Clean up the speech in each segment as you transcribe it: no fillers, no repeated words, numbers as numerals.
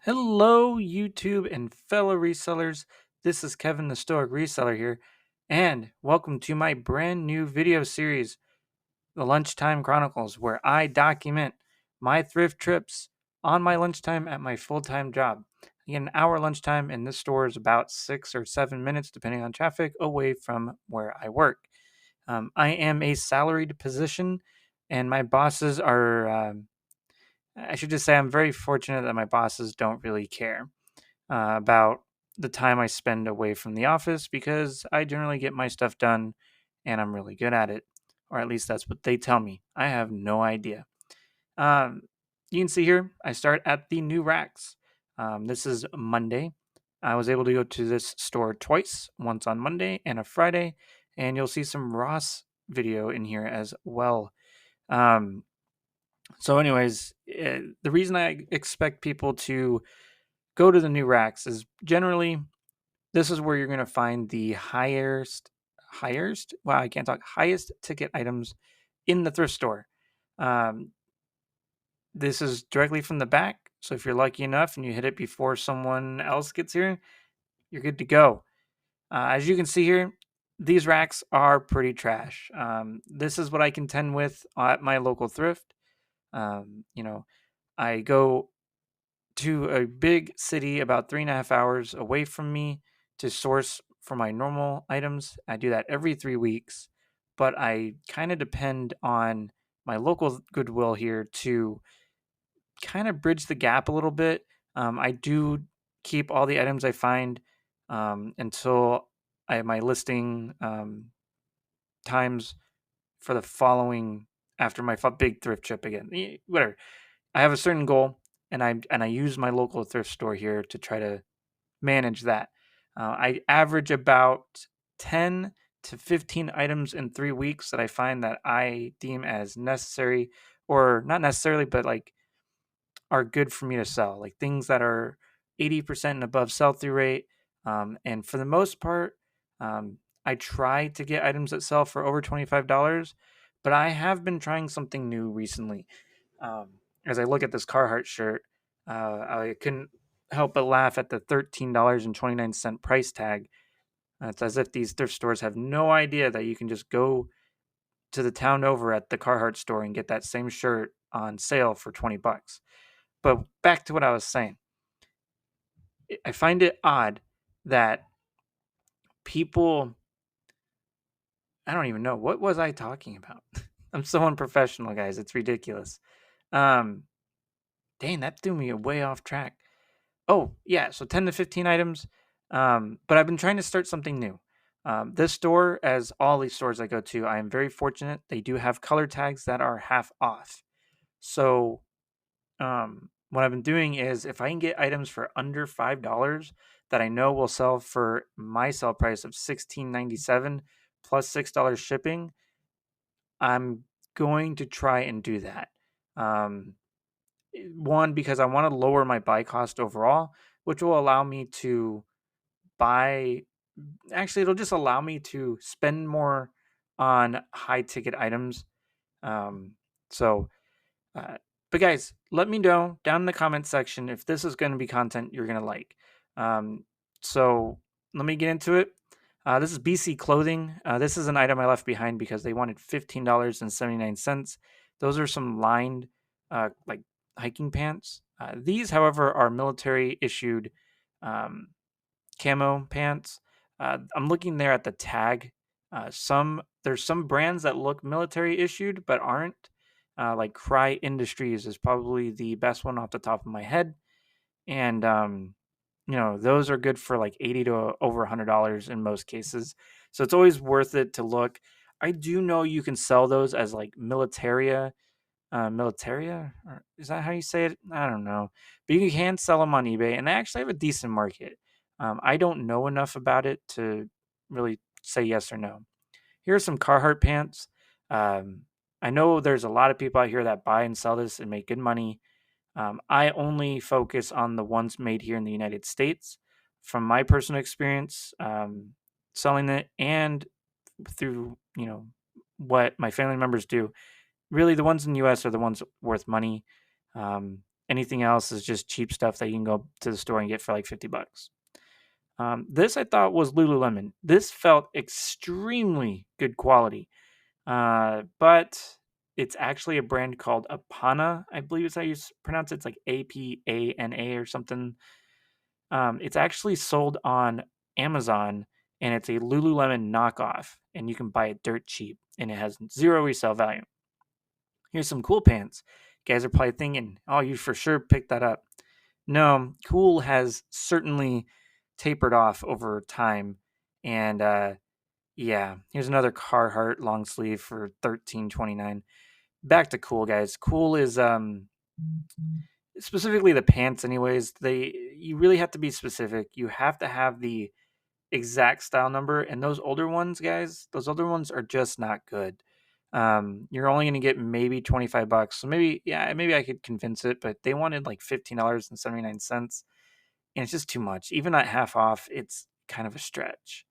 Hello, YouTube and fellow resellers. This is Kevin, the Stoic Reseller here, and welcome to my brand new video series, The Lunchtime Chronicles, where I document my thrift trips on my lunchtime at my full time job. I get an hour lunchtime, and this store is about 6 or 7 minutes, depending on traffic, away from where I work. I am a salaried position, and my bosses are. I should just say I'm very fortunate that my bosses don't really care about the time I spend away from the office because I generally get my stuff done and I'm really good at it. Or at least that's what they tell me. I have no idea. Um, you can see here, I start at the new racks. This is Monday. I was able to go to this store twice, once on Monday and a Friday, and you'll see some Ross video in here as well. Um, the reason I expect people to go to the new racks is generally this is where you're going to find the highest, wow, I can't talk, highest ticket items in the thrift store. Um, this is directly from the back. So if you're lucky enough and you hit it before someone else gets here, you're good to go. As you can see here, these racks are pretty trash. This is what I contend with at my local thrift. Um, you know, I go to a big city about 3.5 hours away from me to source for my normal items. I do that every 3 weeks, but I kind of depend on my local Goodwill here to kind of bridge the gap a little bit. I do keep all the items I find until I have my listing times for the following after my big thrift trip again. Whatever. I have a certain goal, and I use my local thrift store here to try to manage that. I average about 10 to 15 items in 3 weeks that I find that I deem as necessary, or not necessarily, but like are good for me to sell. Like things that are 80% and above sell through rate. And for the most part, I try to get items that sell for over $25, but I have been trying something new recently. As I look at this Carhartt shirt, I couldn't help but laugh at the $13.29 price tag. It's as if these thrift stores have no idea that you can just go to the town over at the Carhartt store and get that same shirt on sale for $20. But back to what I was saying, I find it odd that people, I don't even know, what was I talking about? I'm so unprofessional, guys. It's ridiculous. Um, Dang, that threw me way off track. Oh, yeah. So 10 to 15 items. But I've been trying to start something new. This store, as all these stores I go to, I am very fortunate. They do have color tags that are half off. So, what I've been doing is if I can get items for under $5 that I know will sell for my sell price of $16.97 plus $6 shipping, I'm going to try and do that. Um, One, because I want to lower my buy cost overall, which will allow me to buy. Actually, it'll just allow me to spend more on high ticket items. Um, so, uh, but guys, let me know down in the comment section if this is going to be content you're going to like. Um, so let me get into it. This is BC Clothing. This is an item I left behind because they wanted $15.79. Those are some lined, like hiking pants. These, however, are military issued um, camo pants. I'm looking there at the tag. There's some brands that look military issued but aren't. Like Cry Industries is probably the best one off the top of my head, and those are good for like 80 to over $100 in most cases. So it's always worth it to look. I do know you can sell those as like militaria, or is that how you say it? I don't know, but you can sell them on eBay, and they actually have a decent market. I don't know enough about it to really say yes or no. Here are some Carhartt pants. Um, I know there's a lot of people out here that buy and sell this and make good money. I only focus on the ones made here in the United States. From my personal experience, selling it and through what my family members do, really the ones in the US are the ones worth money. Anything else is just cheap stuff that you can go to the store and get for like $50. This I thought was Lululemon. This felt extremely good quality, but it's actually a brand called Apana. I believe is how you pronounce it. It's like Apana or something. It's actually sold on Amazon, and it's a Lululemon knockoff, and you can buy it dirt cheap, and it has zero resale value. Here's some cool pants. You guys are probably thinking, oh, you for sure picked that up. No, cool has certainly tapered off over time, and yeah, here's another Carhartt long sleeve for $13.29. Back to cool, guys. Cool is specifically the pants anyways. You really have to be specific. You have to have the exact style number, and those older ones, guys, those older ones are just not good. You're only going to get maybe $25. So maybe I could convince it, but they wanted like $15.79, and it's just too much. Even at half off, it's kind of a stretch.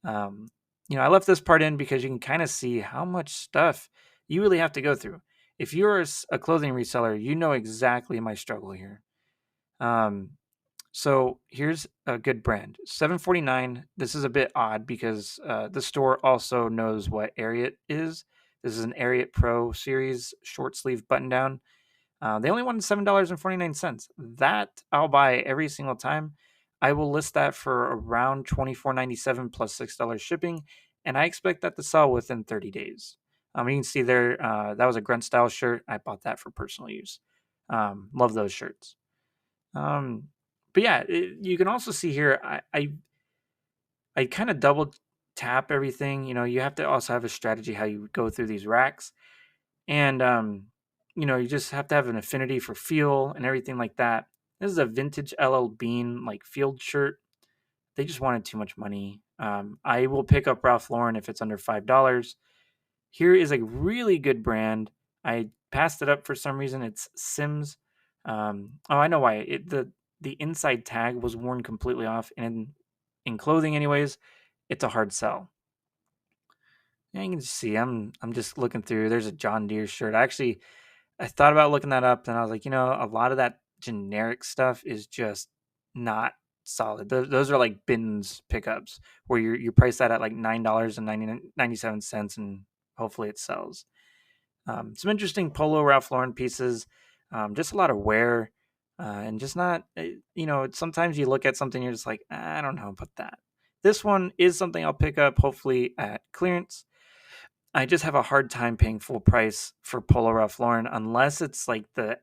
Um, I left this part in because you can kind of see how much stuff you really have to go through. If you're a clothing reseller, you know exactly my struggle here. Um, so here's a good brand, 749. This is a bit odd because the store also knows what Ariat is. This is an Ariat Pro Series short sleeve button down. They only wanted $7.49. That I'll buy every single time. I will list that for around $24.97 plus $6 shipping, and I expect that to sell within 30 days. You can see there, that was a grunt style shirt. I bought that for personal use. Love those shirts. But yeah, you can also see here, I kind of double tap everything. You have to also have a strategy how you go through these racks. And you just have to have an affinity for feel and everything like that. This is a vintage LL Bean like field shirt. They just wanted too much money. I will pick up Ralph Lauren if it's under $5. Here is a really good brand. I passed it up for some reason. It's Sims. Oh, I know why. The inside tag was worn completely off, and in clothing, anyways, it's a hard sell. Yeah, you can just see. I'm just looking through. There's a John Deere shirt. I thought about looking that up, and I was like, a lot of that generic stuff is just not solid. Those are like bins pickups where you price that at like $9.97, and hopefully it sells. Some interesting Polo Ralph Lauren pieces, just a lot of wear, and just not, sometimes you look at something, you're just like, I don't know about that. This one is something I'll pick up hopefully at clearance. I just have a hard time paying full price for Polo Ralph Lauren unless it's like the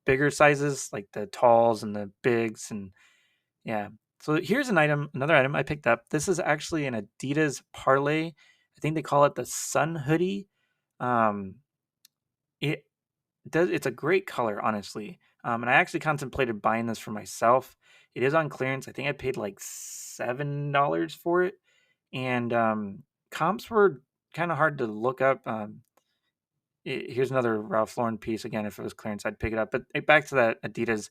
bigger sizes, like the talls and the bigs, and yeah. So here's another item I picked up. This is actually an Adidas Parlay. I think they call it the Sun Hoodie. Um, it it's a great color, honestly. And I actually contemplated buying this for myself. It is on clearance. I think I paid like $7 for it, and comps were kind of hard to look up. Here's another Ralph Lauren piece. Again, if it was clearance, I'd pick it up. But back to that Adidas,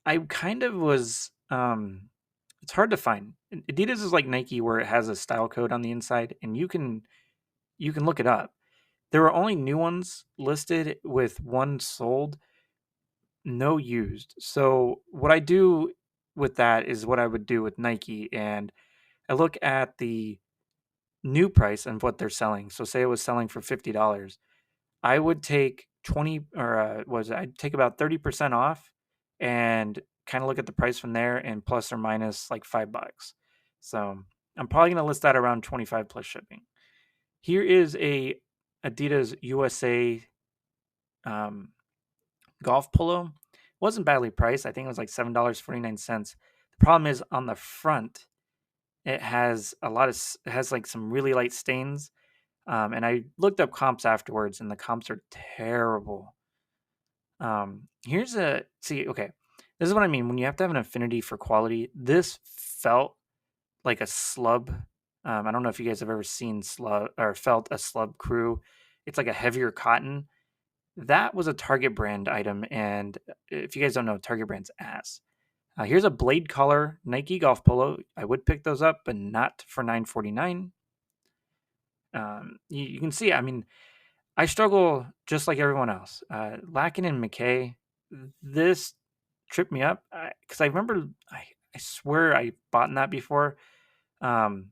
I kind of was. It's hard to find. Adidas is like Nike, where it has a style code on the inside, and you can look it up. There were only new ones listed with one sold, no used. So what I do with that is what I would do with Nike, and I look at the new price and what they're selling. So say it was selling for $50. I would take 20 or I'd take about 30% off and kind of look at the price from there and plus or minus like $5. So I'm probably going to list that around 25 plus shipping. Here is a Adidas USA um, golf polo. It wasn't badly priced. I think it was like $7.49. The problem is on the front, it has it has like some really light stains. And I looked up comps afterwards, and the comps are terrible. Okay. This is what I mean. When you have to have an affinity for quality, this felt like a slub. I don't know if you guys have ever seen slub or felt a slub crew. It's like a heavier cotton. That was a Target brand item, and if you guys don't know, Target brand's ass. Here's a blade collar Nike golf polo. I would pick those up, but not for $9.49. You can see. I mean, I struggle just like everyone else. Lacking in McKay, this tripped me up because I remember I swear I bought in that before, um,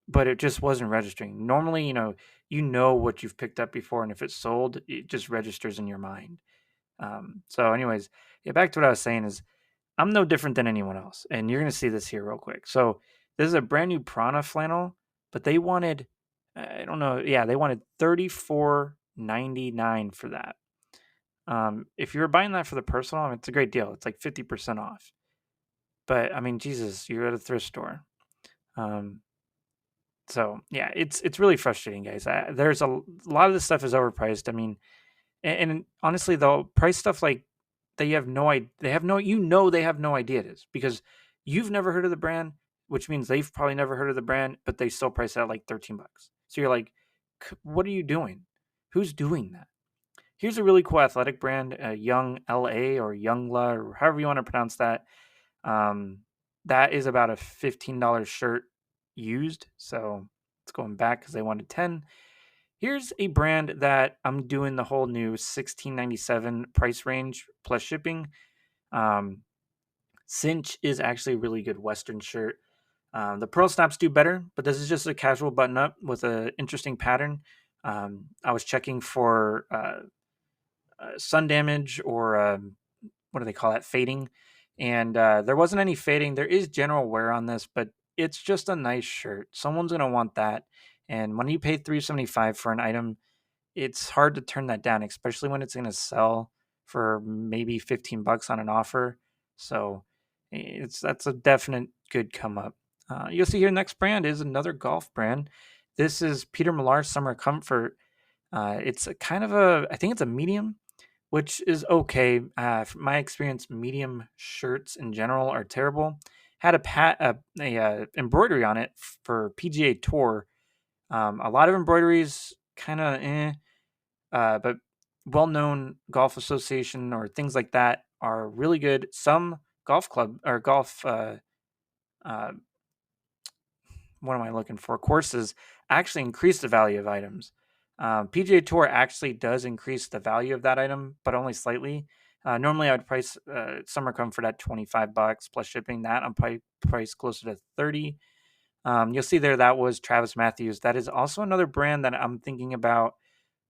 but it just wasn't registering. Normally, you know what you've picked up before, and if it's sold, it just registers in your mind. So, anyways, yeah, back to what I was saying is I'm no different than anyone else, and you're gonna see this here real quick. So, this is a brand new Prana flannel, but they wanted, I don't know, yeah, they wanted 34.99 for that. If you were buying that for the personal, I mean, it's a great deal. It's like 50% off. But I mean, Jesus, you're at a thrift store. Um, so yeah, it's really frustrating, guys. There's a lot of this stuff is overpriced. I mean, and honestly, though, price stuff like they have no idea. They have no, they have no idea it is because you've never heard of the brand, which means they've probably never heard of the brand, but they still price it at like $13. So you're like, what are you doing? Who's doing that? Here's a really cool athletic brand, Young LA or Youngla or however you want to pronounce that. Um, that is about a $15 shirt used. So it's going back because they wanted 10. Here's a brand that I'm doing the whole new 16.97 price range plus shipping. Um, Cinch is actually a really good Western shirt. The pearl snaps do better, but this is just a casual button up with an interesting pattern. I was checking for sun damage or what do they call that? Fading. And there wasn't any fading. There is general wear on this, but it's just a nice shirt. Someone's gonna want that. And when you pay $3.75 for an item, it's hard to turn that down, especially when it's gonna sell for maybe $15 on an offer. So that's a definite good come up. You'll see here next brand is another golf brand. This is Peter Millar Summer Comfort. It's a kind of I think it's a medium, which is okay. From my experience, medium shirts in general are terrible. Had a embroidery on it for PGA Tour. A lot of embroideries, kind of but well-known golf association or things like that are really good. Some golf club or golf uh, what am I looking for? Courses actually increase the value of items. PGA Tour actually does increase the value of that item, but only slightly. Normally, I would price Summer Comfort at $25 plus shipping. That I'm probably priced closer to 30. You'll see there that was Travis Matthews. That is also another brand that I'm thinking about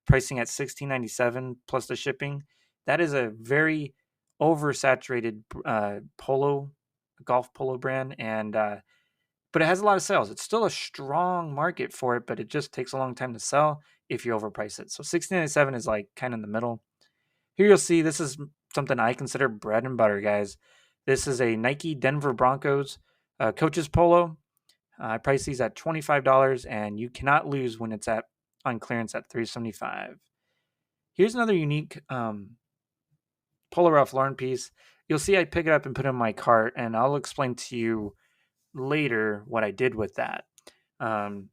pricing at $16.97 plus the shipping. That is a very oversaturated golf polo brand, and but it has a lot of sales. It's still a strong market for it, but it just takes a long time to sell if you overprice it. So 16.97 is like kind of in the middle. Here you'll see this is something I consider bread and butter, guys. This is a Nike Denver Broncos coaches polo. I price these at $25, and you cannot lose when it's at on clearance at $3.75. Here's another unique Polo Ralph Lauren piece. You'll see I pick it up and put it in my cart, and I'll explain to you later what I did with that. Um,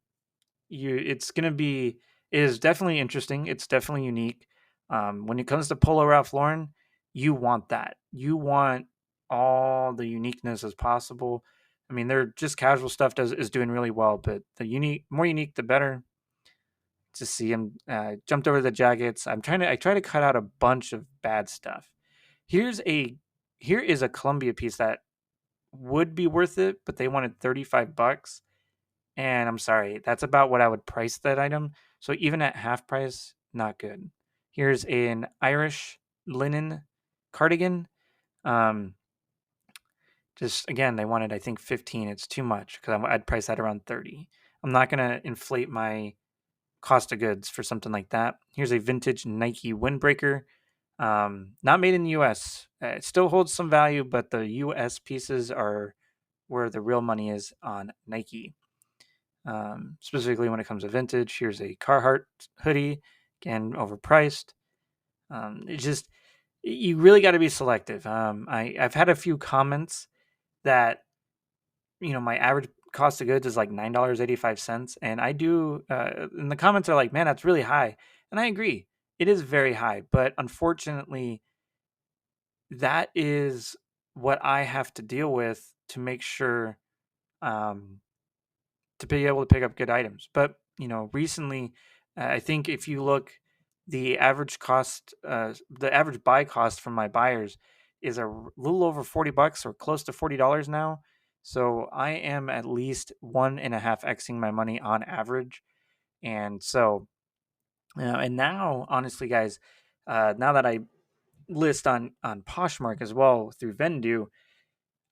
it's gonna be it is definitely interesting. It's definitely unique. When it comes to Polo Ralph Lauren, you want that. You want all the uniqueness as possible. I mean, they're just casual stuff is doing really well, but the more unique, the better. To see him jumped over the jackets. I try to cut out a bunch of bad stuff. Here's a here is a Columbia piece that would be worth it, but they wanted $35. And I'm sorry, that's about what I would price that item. So even at half price, not good. Here's an Irish linen cardigan. Um, just again, they wanted I think 15. It's too much because I'd price that around 30. I'm not gonna inflate my cost of goods for something like that. Here's a vintage Nike windbreaker. Not made in the U.S. It still holds some value, but the U.S. pieces are where the real money is on Nike. Specifically when it comes to vintage. Here's a Carhartt hoodie, again overpriced. It just you really got to be selective. I've had a few comments that my average cost of goods is like $9.85, and I do. And the comments are like, "Man, that's really high," and I agree. It is very high, but unfortunately, that is what I have to deal with to make sure um, to be able to pick up good items. But recently, I think if you look the average buy cost from my buyers is little over $40 or close to $40 now. So I am at least 1.5xing my money on average. And so, and now, honestly, guys, now that I list on Poshmark as well through Vendu,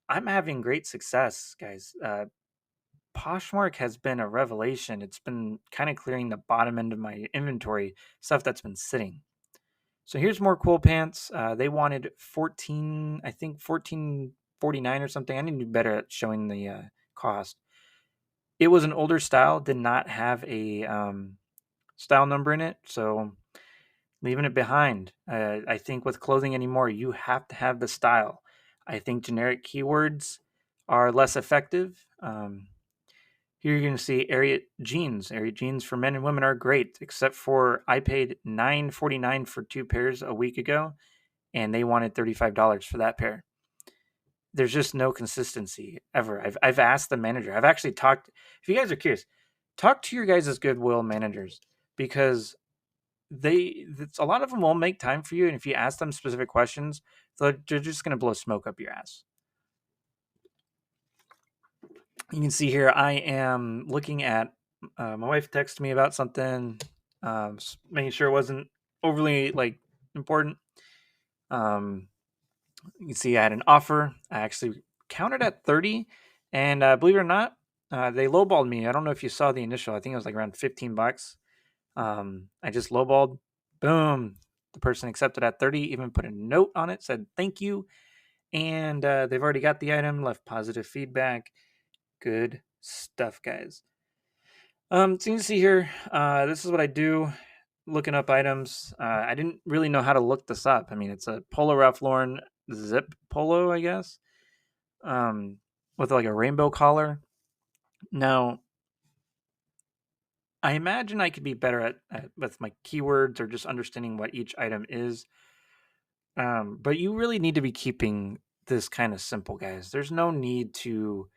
I'm having great success, guys. Poshmark has been a revelation. It's been kind of clearing the bottom end of my inventory, stuff that's been sitting. So here's more cool pants. They wanted 14, I think 14.49 or something. I need to do better at showing the cost. It was an older style, did not have a style number in it, so leaving it behind. I think with clothing anymore, you have to have the style. I think generic keywords are less effective. Here you're going to see Ariat jeans. Ariat jeans for men and women are great, except for I paid $9.49 for 2 pairs a week ago, and they wanted $35 for that pair. There's just no consistency ever. I've asked the manager. I've actually talked. If you guys are curious, talk to your guys' Goodwill managers, because a lot of them won't make time for you, and if you ask them specific questions, they're just going to blow smoke up your ass. You can see here I am looking at my wife texted me about something, making sure it wasn't overly important. You can see I had an offer. I actually counted at 30, and believe it or not, they lowballed me. I don't know if you saw the initial. I think it was like around $15. I just lowballed. Boom. The person accepted at 30, even put a note on it, said thank you. And they've already got the item, left positive feedback. Good stuff, guys. So you can see here, this is what I do looking up items. I didn't really know how to look this up. I mean, it's a Polo Ralph Lauren zip polo, I guess, with like a rainbow collar. Now, I imagine I could be better at with my keywords or just understanding what each item is. But you really need to be keeping this kind of simple, guys. There's no need to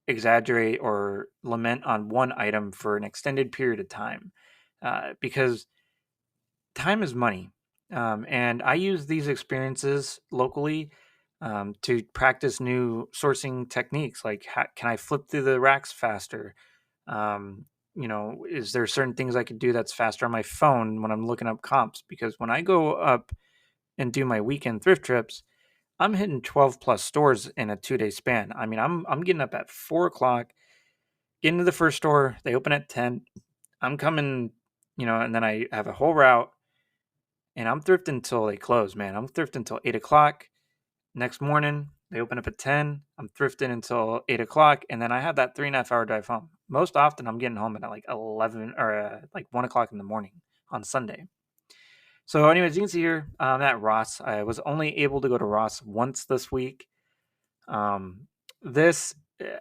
exaggerate or lament on one item for an extended period of time, because time is money. And I use these experiences locally to practice new sourcing techniques. Like, can I flip through the racks faster? Is there certain things I could do that's faster on my phone when I'm looking up comps? Because when I go up and do my weekend thrift trips, I'm hitting 12 plus stores in a 2-day span. I mean, I'm getting up at 4 o'clock, getting to the first store. They open at 10. I'm coming, and then I have a whole route, and I'm thrifting until they close, man. I'm thrifting until 8 o'clock. Next morning, they open up at 10. I'm thrifting until 8 o'clock, and then I have that 3.5 hour drive home. Most often, I'm getting home at like 11 or like 1 o'clock in the morning on Sunday. So, anyways, you can see here I'm at Ross. I was only able to go to Ross once this week. This,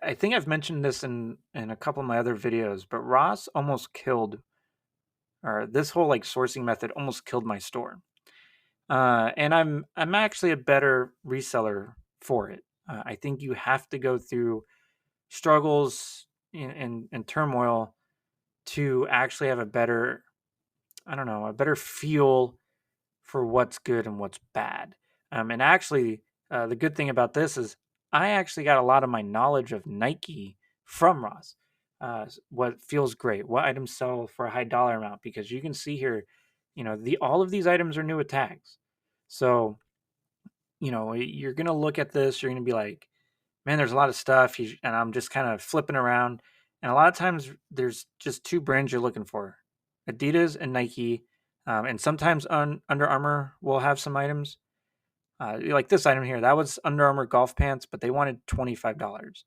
I think I've mentioned this in a couple of my other videos, but Ross almost killed, or this whole like sourcing method almost killed my store. And I'm actually a better reseller for it. I think you have to go through struggles and turmoil to actually have a better, I don't know, a better feel for what's good and what's bad. And actually, the good thing about this is I actually got a lot of my knowledge of Nike from Ross. What feels great, what items sell for a high dollar amount, because you can see here, all of these items are new with tags. So, you're gonna look at this, you're gonna be like, man, there's a lot of stuff, and I'm just kind of flipping around. And a lot of times, there's just two brands you're looking for: Adidas and Nike. And sometimes Under Armour will have some items. Like this item here, that was Under Armour golf pants, but they wanted $25.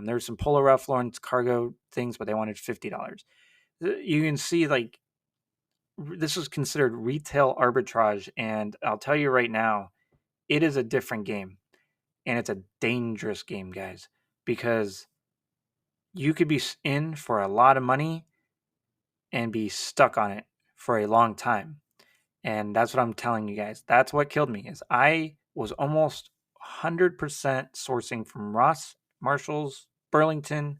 There's some Polo Ralph Lauren's cargo things, but they wanted $50. You can see like this was considered retail arbitrage, and I'll tell you right now, it is a different game, and it's a dangerous game, guys, because you could be in for a lot of money and be stuck on it for a long time. And that's what I'm telling you guys. That's what killed me, is I was almost 100% sourcing from Ross, Marshalls, Burlington,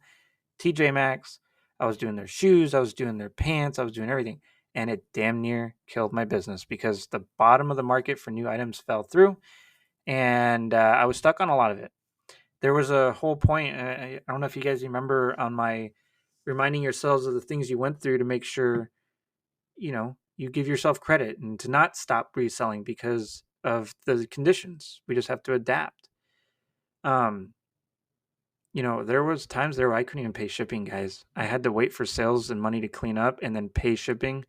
TJ Maxx. I was doing their shoes, I was doing their pants, I was doing everything. and it damn near killed my business because the bottom of the market for new items fell through, and I was stuck on a lot of it. There was a whole point. I don't know if you guys remember on my reminding yourselves of the things you went through to make sure you give yourself credit and to not stop reselling because of the conditions. We just have to adapt. Um, there was times there where I couldn't even pay shipping, guys. I had to wait for sales and money to clean up and then pay shipping.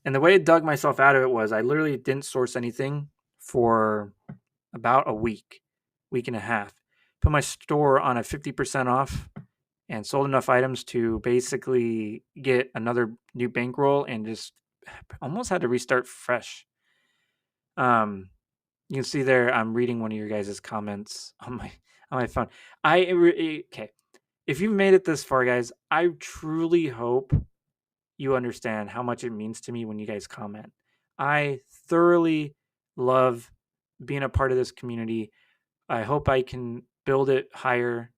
And the way I dug myself out of it was I literally didn't source anything for about a week and a half. Put my store on a 50% off and sold enough items to basically get another new bankroll and just almost had to restart fresh. Um, you can see there I'm reading one of your guys' comments on my phone. Okay. If you've made it this far, guys, I truly hope you understand how much it means to me when you guys comment. I thoroughly love being a part of this community. I hope I can build it higher.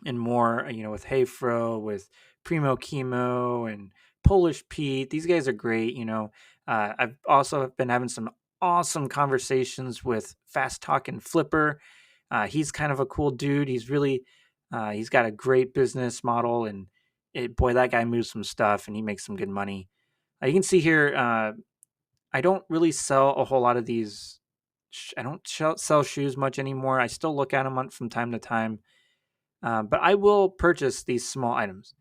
And more, with Hayfro, with Primo Chemo, and Polish Pete. These guys are great. I've also been having some awesome conversations with Fast Talk and Flipper. He's kind of a cool dude. He's got a great business model, and boy, that guy moves some stuff, and he makes some good money. You can see here, I don't really sell a whole lot of these. I don't sell shoes much anymore. I still look at them from time to time. But I will purchase these small items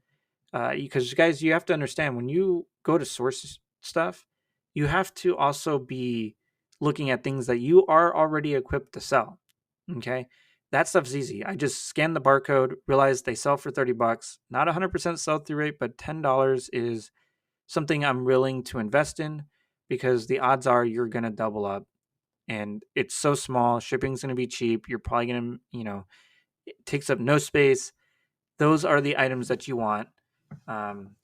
because, guys, you have to understand when you go to source stuff, you have to also be looking at things that you are already equipped to sell. Okay, that stuff's easy. I just scan the barcode, realize they sell for $30, not 100% sell through rate, but $10 is something I'm willing to invest in because the odds are you're gonna double up, and it's so small. Shipping's gonna be cheap. You're probably gonna, it takes up no space. Those are the items that you want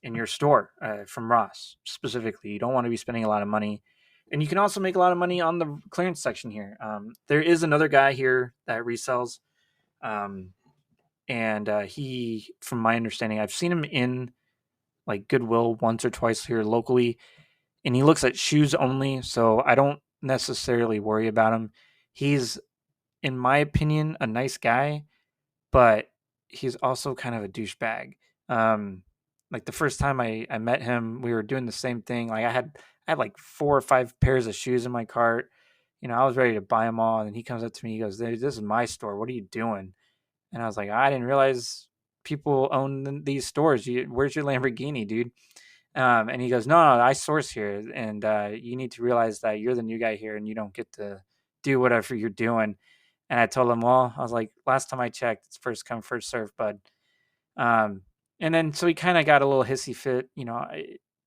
in your store from Ross specifically. You don't want to be spending a lot of money. And you can also make a lot of money on the clearance section here. There is another guy here that resells. And he, from my understanding, I've seen him in like Goodwill once or twice here locally. And he looks at shoes only. So I don't necessarily worry about him. He's, in my opinion, a nice guy, but he's also kind of a douchebag. Like the first time I met him, we were doing the same thing. Like I had like 4 or 5 pairs of shoes in my cart. I was ready to buy them all, and he comes up to me. He goes, "This is my store. What are you doing?" And I was like, "I didn't realize people own these stores. Where's your Lamborghini, dude?" And he goes, "No, I source here, and you need to realize that you're the new guy here, and you don't get to do whatever you're doing." And I told him, "Well, I was like, last time I checked, it's first come, first serve, bud." Um, and then so he kind of got a little hissy fit.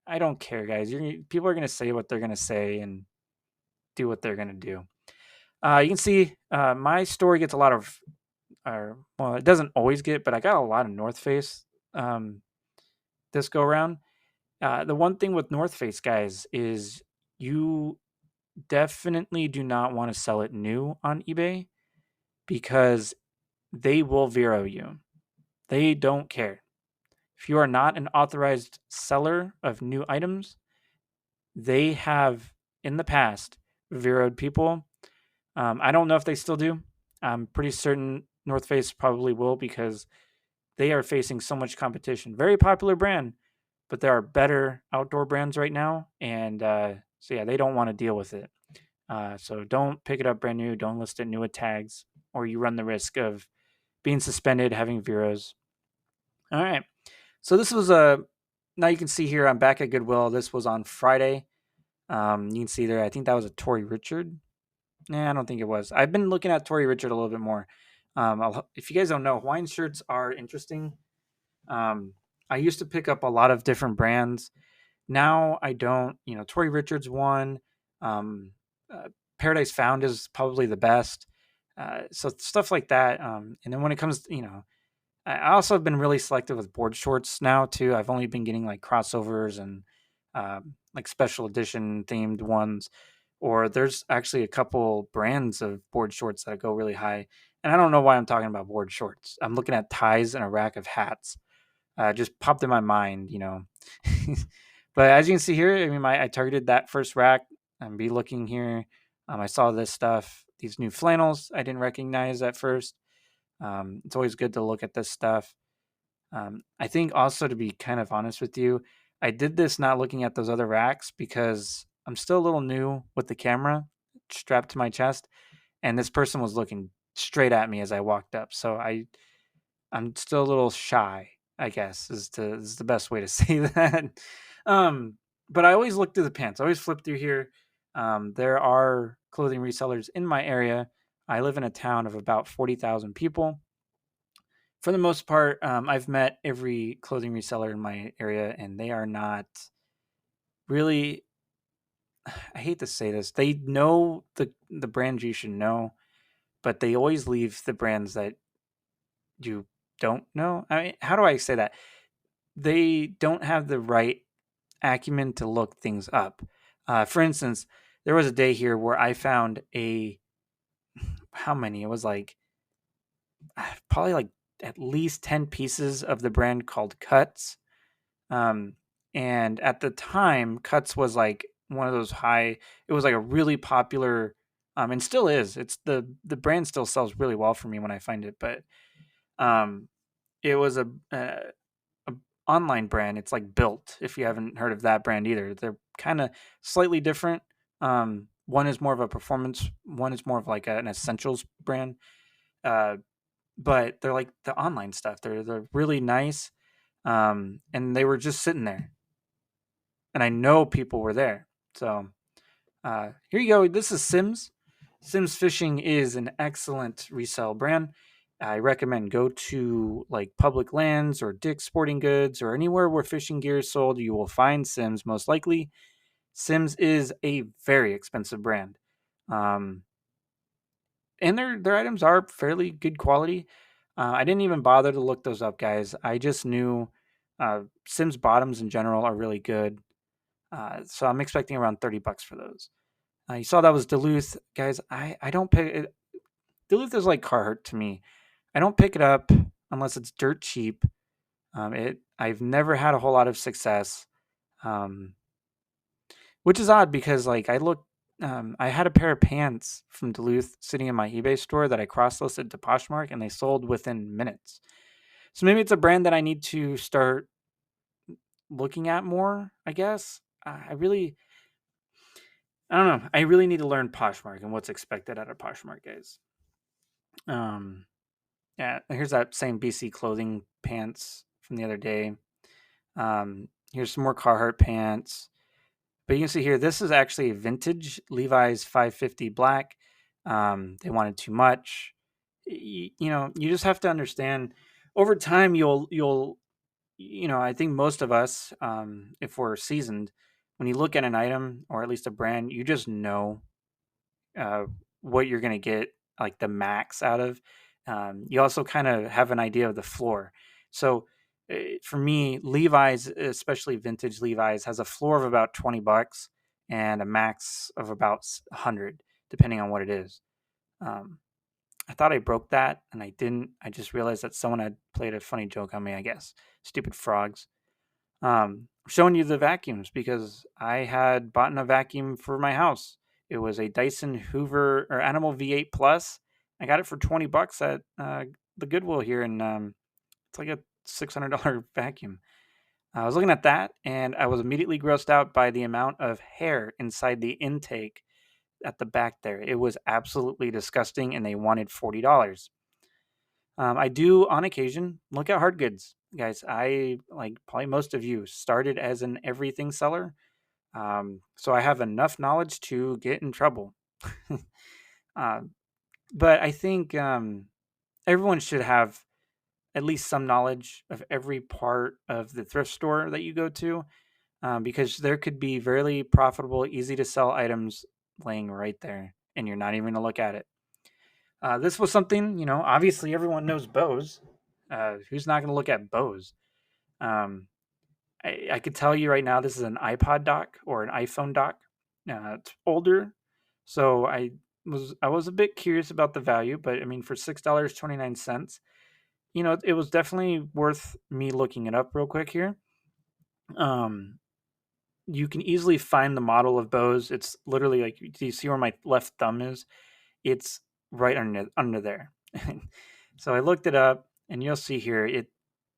I don't care, guys. People are gonna say what they're gonna say and do what they're gonna do. You can see my story gets a lot of, or well, it doesn't always get, but I got a lot of North Face this go around. The one thing with North Face, guys, is you definitely do not want to sell it new on eBay because they will Vero you. They don't care. If you are not an authorized seller of new items, they have in the past Veroed people. I don't know if they still do. I'm pretty certain North Face probably will because they are facing so much competition. Very popular brand, but there are better outdoor brands right now. And so, yeah, they don't want to deal with it. So don't pick it up brand new. Don't list it new with tags, or you run the risk of being suspended, having Veros. All right. So this was now you can see here I'm back at Goodwill. This was on Friday. You can see there, I think that was a Tory Richard. Nah, I don't think it was. I've been looking at Tory Richard a little bit more. If you guys don't know, Hawaiian shirts are interesting. I used to pick up a lot of different brands. Now I don't. Tory Richard's one. Um, Paradise Found is probably the best. So stuff like that. And then when it comes, I also have been really selective with board shorts now too. I've only been getting like crossovers and like special edition themed ones. Or there's actually a couple brands of board shorts that go really high. And I don't know why I'm talking about board shorts. I'm looking at ties and a rack of hats. Just popped in my mind. But as you can see here, I mean, I targeted that first rack. I'm be looking here. I saw this stuff, these new flannels I didn't recognize at first. It's always good to look at this stuff. I think also, to be kind of honest with you, I did this not looking at those other racks because I'm still a little new with the camera strapped to my chest, and this person was looking straight at me as I walked up. So I'm still a little shy, I guess, is the best way to say that. Um, but I always look through the pants. I always flip through here. There are clothing resellers in my area. I live in a town of about 40,000 people. For the most part, I've met every clothing reseller in my area, and they are not really. I hate to say this. They know the brands you should know, but they always leave the brands that you don't know. I mean, how do I say that? They don't have the right acumen to look things up. For instance, there was a day here where I found how many? It was like probably like at least 10 pieces of the brand called Cuts. Um, and at the time, Cuts was like one of those it was like a really popular, and still is. It's the brand still sells really well for me when I find it, but um, it was a online brand. It's like Built. If you haven't heard of that brand either, they're kind of slightly different. One is more of a performance. One is more of like an essentials brand. Uh, but they're like the online stuff. They're really nice. And they were just sitting there, and I know people were there. So here you go. This is Sims. Sims Fishing is an excellent resale brand. I recommend go to like Public Lands or Dick's Sporting Goods or anywhere where fishing gear is sold. You will find Sims most likely. Sims is a very expensive brand, um, and their items are fairly good quality. I didn't even bother to look those up, guys. I just knew Sims bottoms in general are really good. So I'm expecting around $30 for those. You saw that was Duluth, guys. I don't pick it. Duluth is like Carhartt to me. I don't pick it up unless it's dirt cheap. I've never had a whole lot of success, um, which is odd because like I had a pair of pants from Duluth sitting in my eBay store that I cross listed to Poshmark, and they sold within minutes. So maybe it's a brand that I need to start looking at more. I guess I don't know. I really need to learn Poshmark and what's expected out of Poshmark, guys. Um, yeah, here's that same BC clothing pants from the other day. Here's some more Carhartt pants. But you can see here, this is actually a vintage Levi's 550 black. They wanted too much. You just have to understand over time, I think most of us, if we're seasoned, when you look at an item or at least a brand, you just know uh, what you're going to get like the max out of. You also kind of have an idea of the floor. So for me, Levi's, especially vintage Levi's, has a floor of about $20 and a max of about 100, depending on what it is. Um, I thought I broke that and I didn't. I just realized that someone had played a funny joke on me, I guess. Stupid frogs. Showing you the vacuums because I had bought a vacuum for my house. It was a Dyson Hoover or Animal V8 Plus. I got it for $20 at the Goodwill here, and it's like a $600 vacuum. I was looking at that, and I was immediately grossed out by the amount of hair inside the intake at the back there. It was absolutely disgusting, and they wanted $40. I do on occasion look at hard goods, guys. I like probably most of you started as an everything seller, so I have enough knowledge to get in trouble. uh, but I think everyone should have at least some knowledge of every part of the thrift store that you go to, because there could be very profitable, easy to sell items laying right there, and you're not even going to look at it. This was something, obviously everyone knows Bose. Who's not going to look at Bose? Um, I could tell you right now, this is an iPod dock or an iPhone dock. It's older, so I was a bit curious about the value, but I mean, for $6.29, it was definitely worth me looking it up real quick here. Um, you can easily find the model of bows. It's literally like, do you see where my left thumb is? It's right under there. So I looked it up, and you'll see here.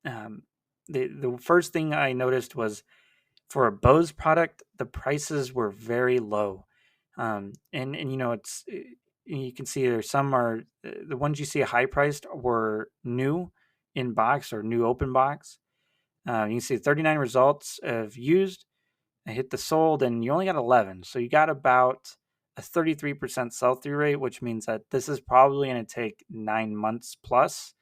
Um, the first thing I noticed was for a Bose product, the prices were very low, and you can see there some are the ones you see high priced were new in box or new open box. You can see 39 results of used. I hit the sold, and you only got 11, so you got about a 33% sell through rate, which means that this is probably going to take 9 months plus,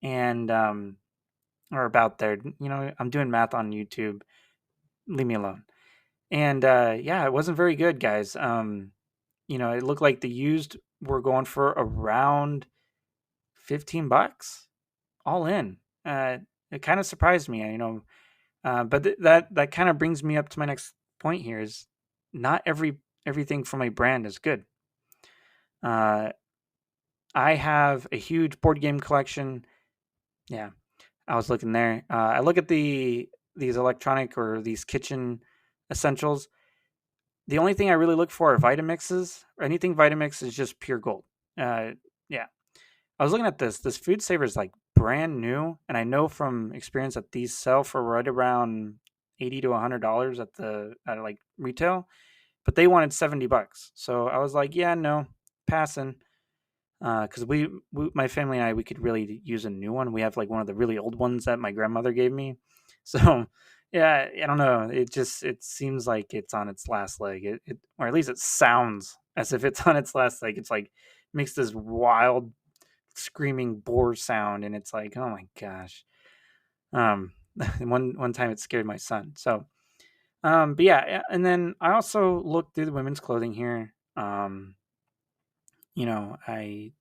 and or about there. I'm doing math on YouTube. Leave me alone. And yeah, it wasn't very good, guys. It looked like the used were going for around $15 all in. It kind of surprised me, but that kind of brings me up to my next point here is not everything from a brand is good. Uh, I have a huge board game collection. Yeah, I was looking there. I look at these electronic or these kitchen essentials. The only thing I really look for are Vitamixes. Anything Vitamix is just pure gold. Uh, yeah, I was looking at this. This food saver is like brand new, and I know from experience that these sell for right around $80 to $100 at like retail, but they wanted $70. So I was like, yeah, no, passing. Because my family and we could really use a new one. We have like one of the really old ones that my grandmother gave me. So yeah, I don't know. It seems like it's on its last leg. Or at least it sounds as if it's on its last leg. It's like makes this wild screaming boar sound, and it's like, oh my gosh. Um, one time it scared my son. So but yeah, and then I also looked through the women's clothing here. You know, I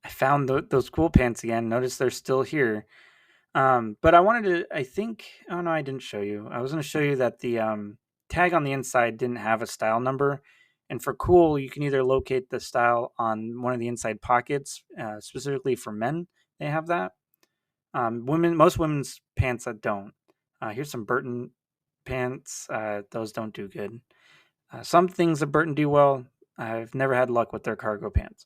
found those cool pants again. Notice they're still here. But I wanted to. I think. Oh no, I didn't show you. I was going to show you that the tag on the inside didn't have a style number. And for cool, you can either locate the style on one of the inside pockets, specifically for men. They have that. Most women's pants that don't. Here's some Burton pants. Those don't do good. Some things that Burton do well. I've never had luck with their cargo pants.